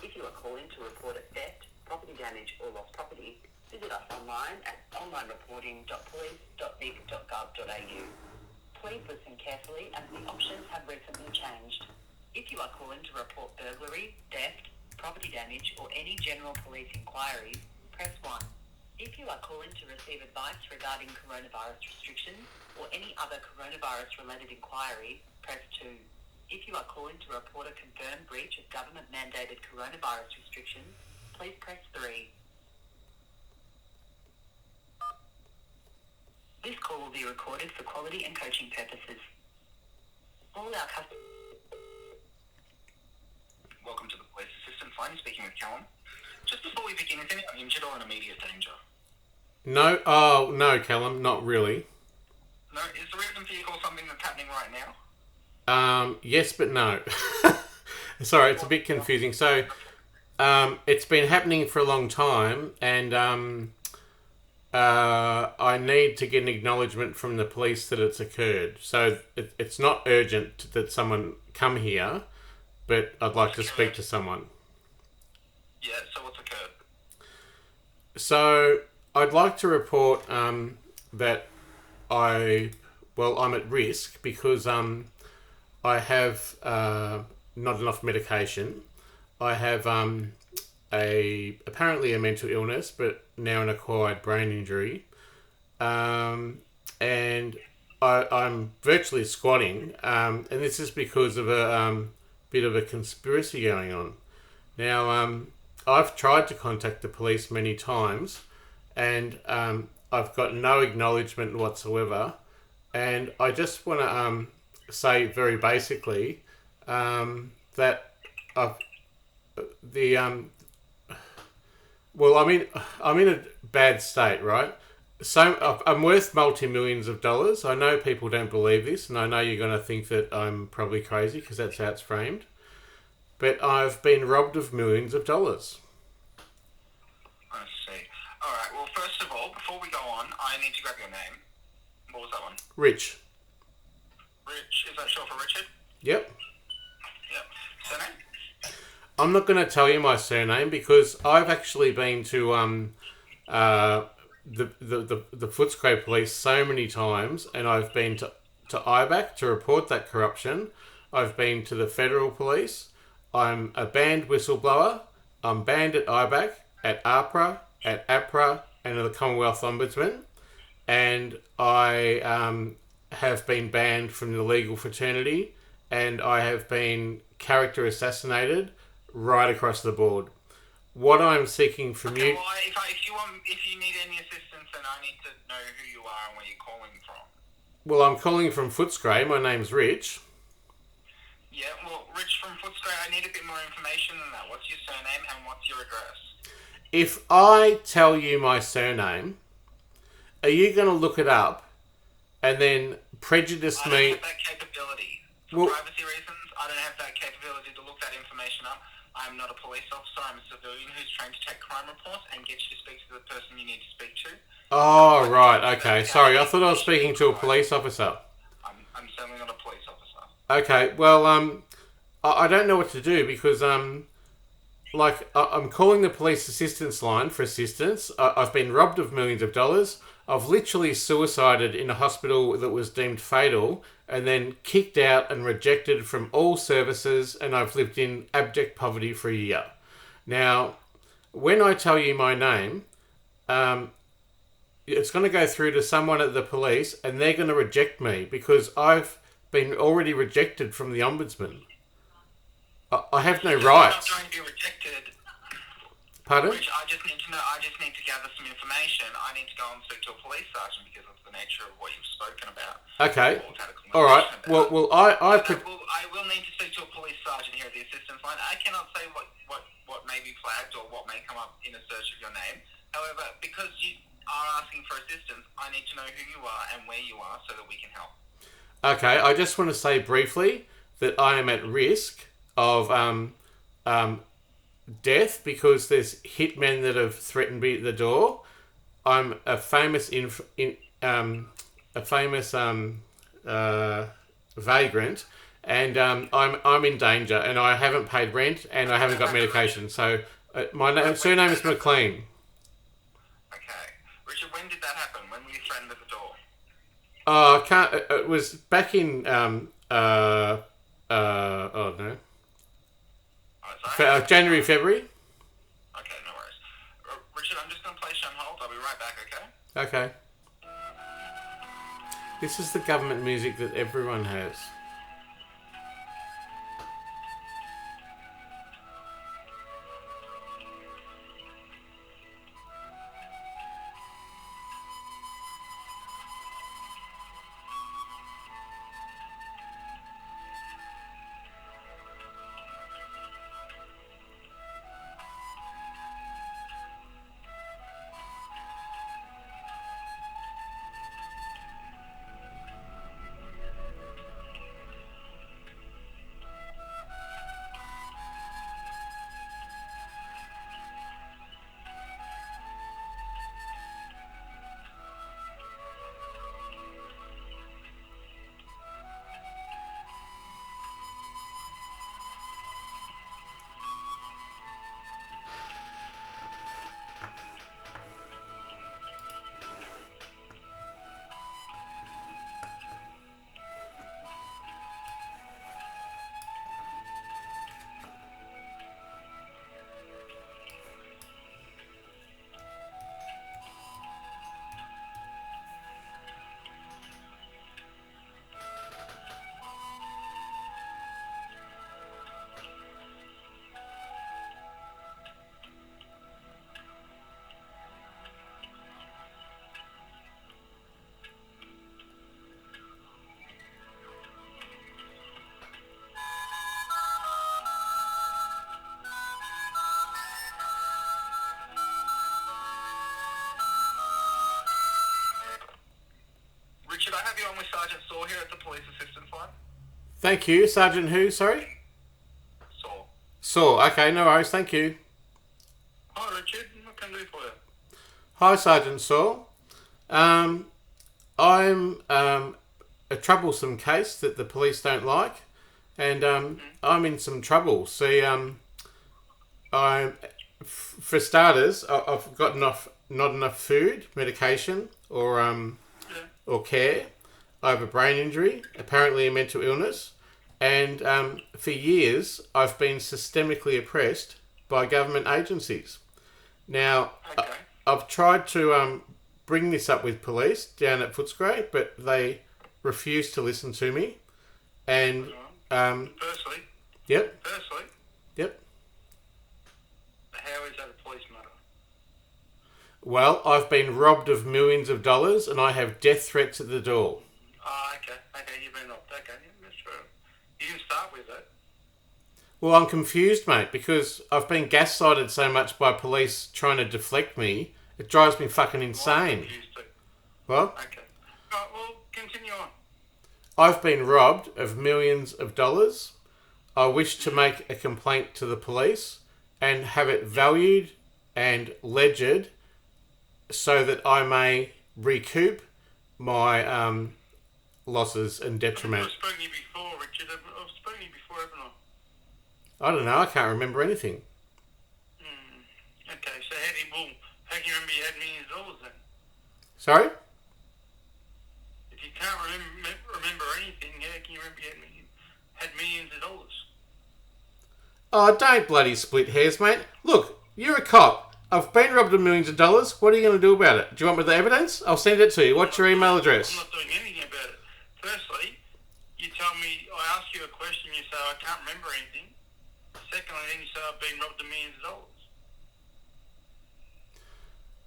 If you are calling to report a theft, property damage or lost property, visit us online at onlinereporting.police.vic.gov.au. Please listen carefully as the options have recently changed. If you are calling to report burglary, theft, property damage or any general police inquiries, press 1. If you are calling to receive advice regarding coronavirus restrictions or any other coronavirus-related inquiry, press 2. If you are calling to report a confirmed breach of government-mandated coronavirus restrictions, please press 3. This call will be recorded for quality and coaching purposes. All our customers... Welcome to the police assistance line. Speaking with Callum. Just before we begin, is anyone injured or in immediate danger? No, Callum, not really. No? Is the reason for your call something that's happening right now? Yes, but no. Sorry, it's a bit confusing. So, it's been happening for a long time, and I need to get an acknowledgement from the police that it's occurred. So, it's not urgent that someone come here, but I'd like to speak to someone. Yeah, so what's occurred? So, I'd like to report that I'm at risk because I have not enough medication. I have apparently a mental illness, but now an acquired brain injury, and I'm virtually squatting. And this is because of a bit of a conspiracy going on. Now, I've tried to contact the police many times, and I've got no acknowledgement whatsoever. And I just want to say very basically that I'm in a bad state, right? So I'm worth multi-millions of dollars. I know people don't believe this, and I know you're going to think that I'm probably crazy because that's how it's framed. But I've been robbed of millions of dollars. I see. All right. Well, first of all, before we go on, I need to grab your name. What was that one? Rich. Rich. Is that short for Richard? Yep. Yep. Surname? I'm not going to tell you my surname because I've actually been to the Footscray police so many times, and I've been to IBAC to report that corruption. I've been to the federal police. I'm a banned whistleblower. I'm banned at IBAC, at APRA, at APRA, and at the Commonwealth Ombudsman. And I have been banned from the legal fraternity, and I have been character assassinated right across the board. What I'm seeking from you... Well, if you need any assistance, then I need to know who you are and where you're calling from. Well, I'm calling from Footscray. My name's Rich. Yeah, well, Rich from Footscray, I need a bit more information than that. What's your surname and what's your address? If I tell you my surname, are you going to look it up and then prejudice me? I don't have that capability. For privacy reasons, I don't have that capability to look that information up. I'm not a police officer. I'm a civilian who's trained to take crime reports and get you to speak to the person you need to speak to. Oh, right. Okay. Sorry, I thought I was speaking to a police officer. I'm certainly not a police officer. Okay. Well, I don't know what to do because, I'm calling the police assistance line for assistance. I've been robbed of millions of dollars. I've literally suicided in a hospital that was deemed fatal and then kicked out and rejected from all services, and I've lived in abject poverty for a year. Now, when I tell you my name, it's going to go through to someone at the police and they're going to reject me because I've been already rejected from the Ombudsman. I have no rights. I'm not going to be rejected. Pardon? Rich, I just need to gather some information. I need to go and speak to a police sergeant because of the nature of what you've spoken about. Okay. All right. Well, I will need to speak to a police sergeant here at the assistance line. I cannot say what may be flagged or what may come up in a search of your name. However, because you are asking for assistance, I need to know who you are and where you are so that we can help. Okay. I just want to say briefly that I am at risk of death because there's hitmen that have threatened me at the door. I'm a famous vagrant, and I'm in danger, and I haven't paid rent, and I haven't got medication. So my surname is Mclean. Okay. Richard, when did that happen? When were you threatened at the door? I can't. It was back in oh no, Oh, sorry? January, February. Okay, no worries. Richard, I'm just going to place you on hold. I'll be right back, okay? Okay. This is the government music that everyone has. Richard, I have you on with Sergeant Saw here at the police assistance line. Thank you, Sergeant. Who? Sorry. Saw. Saw. Okay, no worries. Thank you. Hi, Richard. What can I do for you? Hi, Sergeant Saw. I'm a troublesome case that the police don't like, and I'm in some trouble. See, for starters, I've got not enough food, medication, or care. I have a brain injury, apparently a mental illness, and for years I've been systemically oppressed by government agencies. Now, Okay. I've tried to bring this up with police down at Footscray, but they refuse to listen to me. And Firstly, yep, how is that a police matter? well, I've been robbed of millions of dollars, and I have death threats at the door. Ah, okay. Okay, you've been robbed. Okay, that's true. You didn't start with that. Well, I'm confused, mate, because I've been gaslighted so much by police trying to deflect me. It drives me fucking insane. Confused too. What? Okay. Right, well, continue on. I've been robbed of millions of dollars. I wish to make a complaint to the police and have it valued and ledgered so that I may recoup my losses and detriment. I've spoken to you before, Richard. I've spoken to you before, haven't I? I don't know. I can't remember anything. Okay, so how can you remember you had millions of dollars then? Sorry? If you can't remember anything, how can you remember you had millions of dollars? Oh, don't bloody split hairs, mate. Look, you're a cop. I've been robbed of millions of dollars. What are you going to do about it? Do you want me the evidence? I'll send it to you. What's your email address? I'm not doing anything about it. Firstly, you tell me, I ask you a question, you say I can't remember anything. Secondly, then you say I've been robbed of millions of dollars.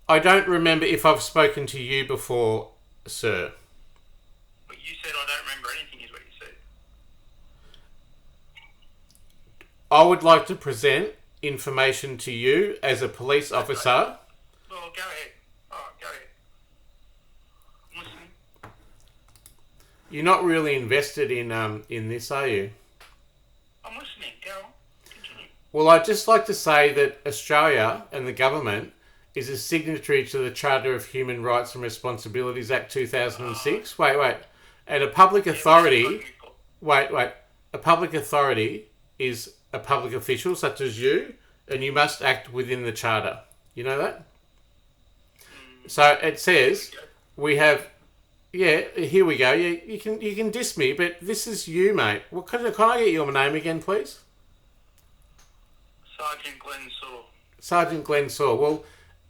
I don't remember if I've spoken to you before, sir. But you said I don't remember anything is what you said. I would like to present information to you as a police officer. Well, go ahead. Alright, go ahead. I'm listening. You're not really invested in this, are you? I'm listening. Go on. Continue. Well, I'd just like to say that Australia and the government is a signatory to the Charter of Human Rights and Responsibilities Act 2006. Wait. And a public authority... Wait. a public authority is a public official such as you, and you must act within the charter. You know that? So it says we have. Yeah, here we go. Yeah, you can diss me, but this is you, mate. Well, can I get your name again, please? Sergeant Glenn Saw. Sergeant Glenn Saw. Well,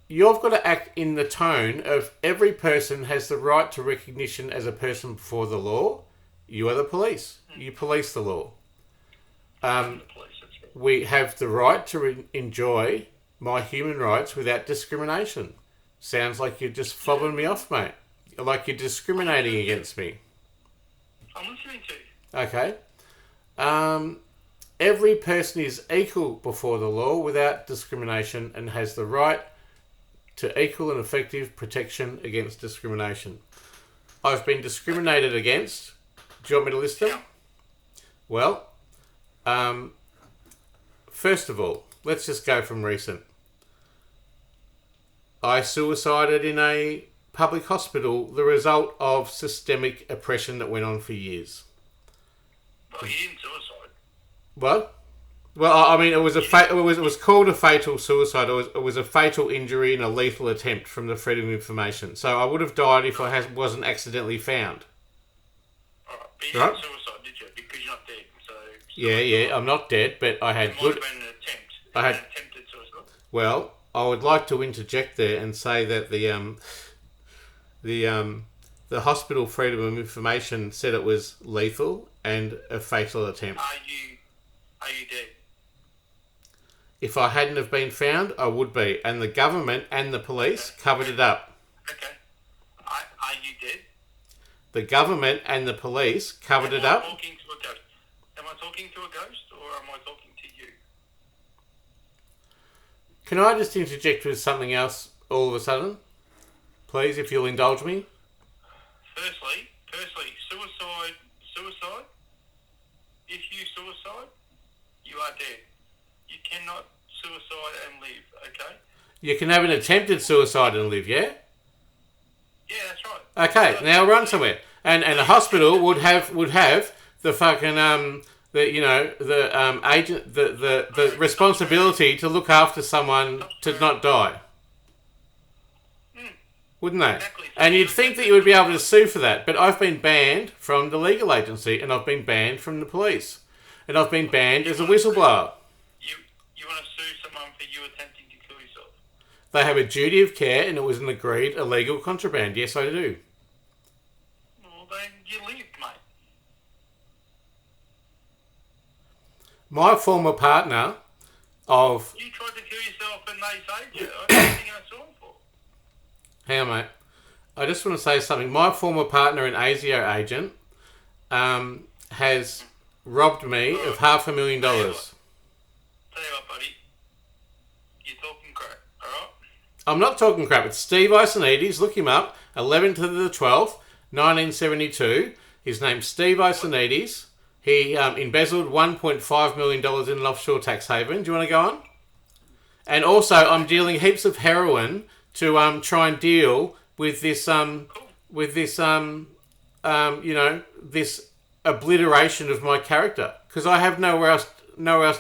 you've got to act in the tone of every person has the right to recognition as a person before the law. You are the police. You police the law. We have the right to enjoy my human rights without discrimination. Sounds like you're just fobbing me off, mate. Like you're discriminating against me. I'm listening to you. Okay. Every person is equal before the law without discrimination and has the right to equal and effective protection against discrimination. I've been discriminated against. Do you want me to list them? Yeah. Well, first of all, let's just go from recent. I suicided in a public hospital, the result of systemic oppression that went on for years. Well, you didn't suicide. What? Well, I mean, it was called a fatal suicide. It was a fatal injury and a lethal attempt from the Freedom of Information. So I would have died if I wasn't accidentally found. Alright, but you didn't suicide, did you? Because you're not dead. So Yeah, I'm not dead, but I had it good. might have been an attempt. I had An attempted suicide. Well, I would like to interject there and say that the Hospital Freedom of Information said it was lethal and a fatal attempt. Are you dead? If I hadn't have been found, I would be. And the government and the police covered it up. Okay. Are you dead? The government and the police covered it up. Am I talking to a ghost or am I talking to you? Can I just interject with something else all of a sudden? Please, if you'll indulge me. Firstly, suicide. If you suicide, you are dead. You cannot suicide and live, okay? You can have an attempted suicide and live, yeah? Yeah, that's right. Okay, now run somewhere. And a hospital would have the fucking the responsibility to look after someone to not die. Wouldn't they? Exactly. And you'd think that you would be able to sue for that, but I've been banned from the legal agency, and I've been banned from the police, and I've been banned as a whistleblower. You want to sue someone for you attempting to kill yourself? They have a duty of care, and it was an agreed illegal contraband. Yes, I do. Well, then you live, mate. My former partner of... You tried to kill yourself and they saved you. I don't think I saw them for. Hang on, mate. I just want to say something. My former partner and ASIO agent has robbed me of $500,000. Tell you what, buddy. You're talking crap, alright? I'm not talking crap. It's Steve Isonides. Look him up. 11th to the 12th, 1972. His name's Steve Isonides. He embezzled $1.5 million in an offshore tax haven. Do you want to go on? And also, I'm dealing heaps of heroin to try and deal with this this obliteration of my character, because I have nowhere else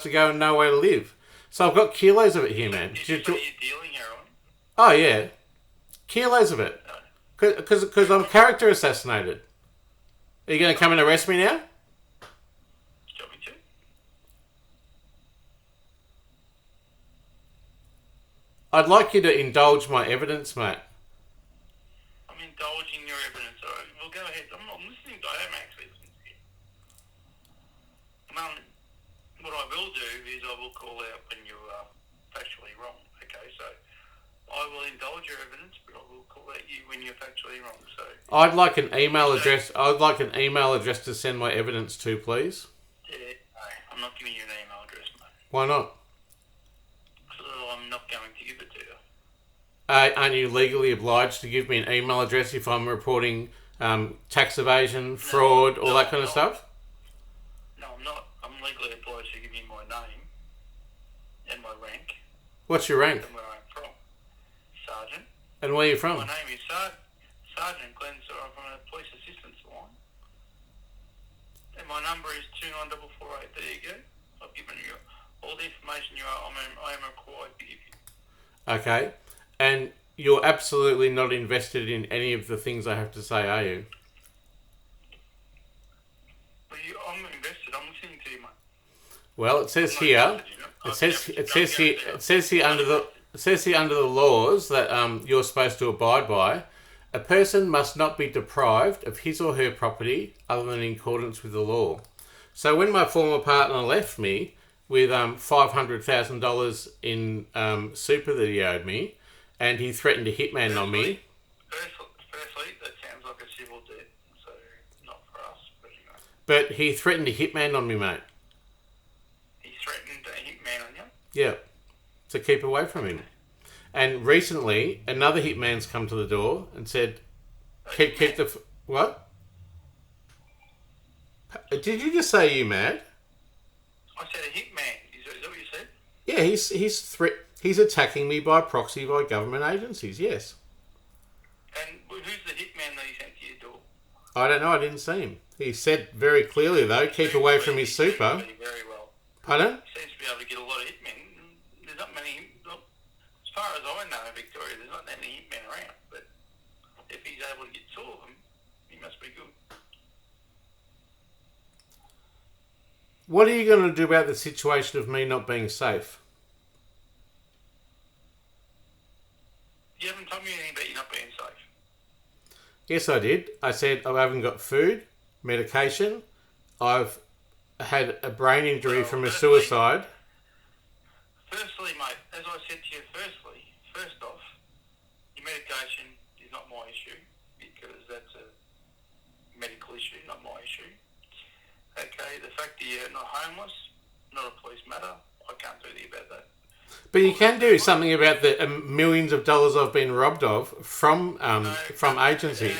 to go and nowhere to live. So I've got kilos of it here, man. You're dealing heroin? Oh yeah, kilos of it. Because I'm character assassinated. Are you going to come and arrest me now? Do you want me to? I'd like you to indulge my evidence, mate. I'm indulging your evidence, alright? Well, go ahead. I'm listening. I am actually listening to you. What I will do is I will call out when you are factually wrong. Okay, so I will indulge your evidence, but I will call out you when you're factually wrong. So I'd like an email address. I'd like an email address to send my evidence to, please. yeah, no, I'm not giving you an email address, mate. Why not? So I'm not going to give it to you. Aren't you legally obliged to give me an email address if I'm reporting tax evasion, fraud, all that kind of stuff? No, I'm not. I'm legally obliged to give you my name and my rank What's your rank? and where I'm from. Sergeant. And where are you from? My name is Sergeant Glenn, so I'm from a police assistance line. And My number is 29448. There you go. I've given you all the information I am required to give you. Okay. And you're absolutely not invested in any of the things I have to say, are you? Well, I'm invested. I'm listening to you, mate. Well, it says here. It says here under the laws that you're supposed to abide by. A person must not be deprived of his or her property other than in accordance with the law. So when my former partner left me with $500,000 in super that he owed me, and he threatened a hitman on me. Firstly, that sounds like a civil debt, so not for us. But he threatened a hitman on me, mate. He threatened a hitman on you? Yeah, to keep away from him. And recently, another hitman's come to the door and said, keep the... What? Did you just say you mad? I said a hitman. Is that what you said? Yeah, he's attacking me by proxy by government agencies, yes. And who's the hitman that he sent to your door? I don't know, I didn't see him. He said very clearly, though, keep away from his super. Very well. Pardon? He seems to be able to get a lot of hitmen. There's not many... As far as I know in Victoria, there's not that many hitmen around. But if he's able to get two of them, he must be good. What are you going to do about the situation of me not being safe? You haven't told me anything about you not being safe. Yes, I did. I said I haven't got food, medication. I've had a brain injury from a suicide. Firstly, mate, as I said to you, first off, your medication is not my issue because that's a medical issue, not my issue. Okay, the fact that you're not homeless, not a police matter, I can't do anything about that. But you can do something about the millions of dollars I've been robbed of from agencies. And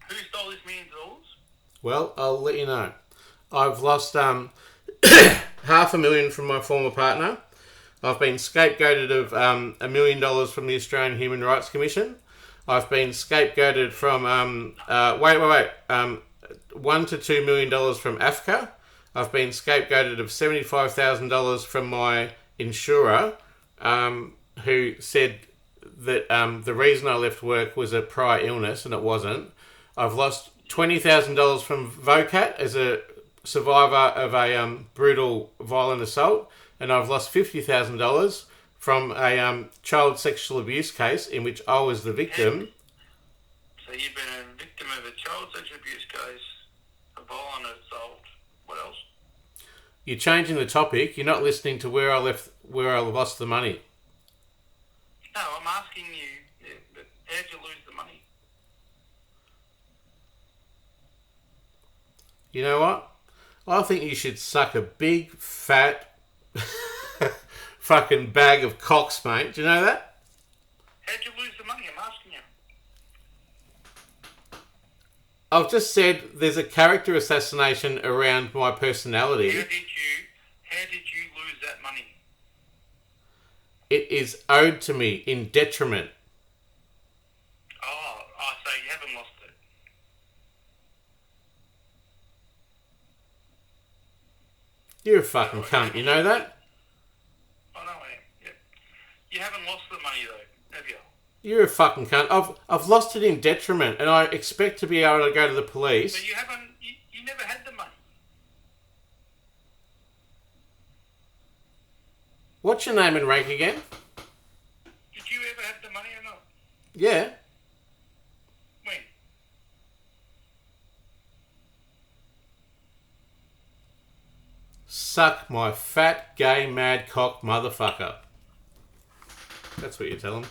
who stole this $1 million? Well, I'll let you know. I've lost $500,000 from my former partner. I've been scapegoated of $1 million from the Australian Human Rights Commission. I've been scapegoated from $1 to $2 million from AFCA. I've been scapegoated of $75,000 from my insurer, who said that the reason I left work was a prior illness, and it wasn't. I've lost $20,000 from VOCAT as a survivor of a brutal violent assault, and I've lost $50,000 from a child sexual abuse case in which I was the victim. So you've been a victim of a child sexual abuse case, a violent assault. What else? You're changing the topic. You're not listening to where I lost the money. No, I'm asking you, how'd you lose the money? You know what? I think you should suck a big, fat, fucking bag of cocks, mate. Do you know that? How'd you lose the money? I'm asking you. I've just said there's a character assassination around my personality. How did you lose that money? It is owed to me in detriment. Oh, so you haven't lost it. You're a fucking cunt, you know that? I know I am, yep. You haven't lost the money though, have you? You're a fucking cunt. I've lost it in detriment, and I expect to be able to go to the police. But you never had the money. What's your name and rank again? Did you ever have the money or not? Yeah. When? Suck my fat, gay, mad cock motherfucker. That's what you tell him.